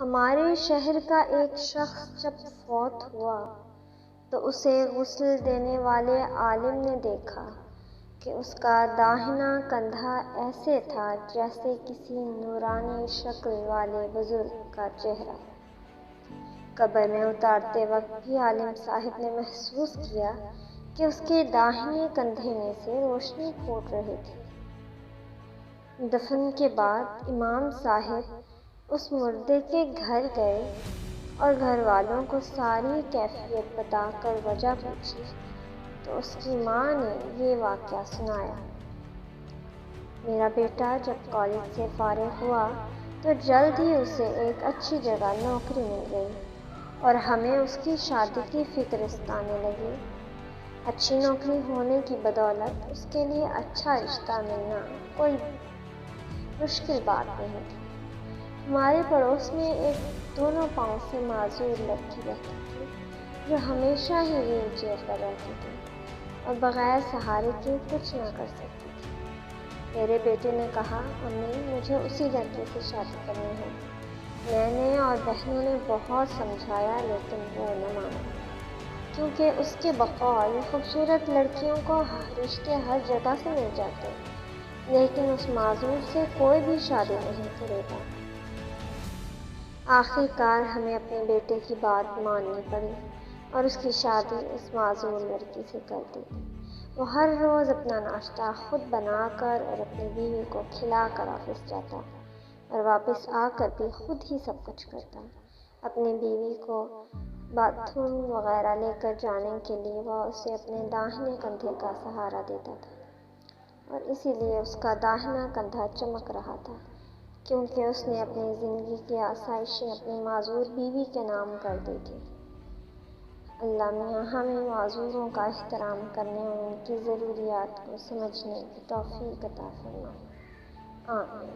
ہمارے شہر کا ایک شخص جب فوت ہوا تو اسے غسل دینے والے عالم نے دیکھا کہ اس کا داہنا کندھا ایسے تھا جیسے کسی نورانی شکل والے بزرگ کا چہرہ۔ قبر میں اتارتے وقت بھی عالم صاحب نے محسوس کیا کہ اس کے داہنے کندھے میں سے روشنی پھوٹ رہی تھی۔ دفن کے بعد امام صاحب اس مردے کے گھر گئے اور گھر والوں کو ساری کیفیت بتا کر وجہ پوچھی تو اس کی ماں نے یہ واقعہ سنایا۔ میرا بیٹا جب کالج سے فارغ ہوا تو جلد ہی اسے ایک اچھی جگہ نوکری مل گئی اور ہمیں اس کی شادی کی فکر ستانے لگی۔ اچھی نوکری ہونے کی بدولت اس کے لیے اچھا رشتہ ملنا کوئی مشکل بات نہیں تھی۔ ہمارے پڑوس میں ایک دونوں پاؤں سے معذور لڑکی رہتی تھی جو ہمیشہ ہی ویل چیئر پر رہتی تھی اور بغیر سہارے کے کچھ نہ کر سکتی تھی۔ میرے بیٹے نے کہا، امی مجھے اسی لڑکے سے شادی کرنی ہے۔ میں نے اور بہنوں نے بہت سمجھایا لیکن وہ نہ مانا، کیونکہ اس کے بقول خوبصورت لڑکیوں کو رشتے ہر جگہ سے مل جاتے، لیکن اس معذور سے کوئی بھی شادی نہیں کرے گا۔ آخر کار ہمیں اپنے بیٹے کی بات ماننی پڑی اور اس کی شادی اس معذور لڑکی سے کر دی۔ وہ ہر روز اپنا ناشتہ خود بنا کر اور اپنی بیوی کو کھلا کر آفس جاتا اور واپس آ کر بھی خود ہی سب کچھ کرتا۔ اپنی بیوی کو باتھ روم وغیرہ لے کر جانے کے لیے وہ اسے اپنے داہنے کندھے کا سہارا دیتا تھا اور اسی لیے اس کا داہنا کندھا چمک رہا تھا، کیونکہ اس نے اپنی زندگی کی آسائشیں اپنی معذور بیوی کے نام کر دی تھی۔ اللہ میاں ہمیں معذوروں کا احترام کرنے اور ان کی ضروریات کو سمجھنے کی توفیق عطا فرمائے، آمین۔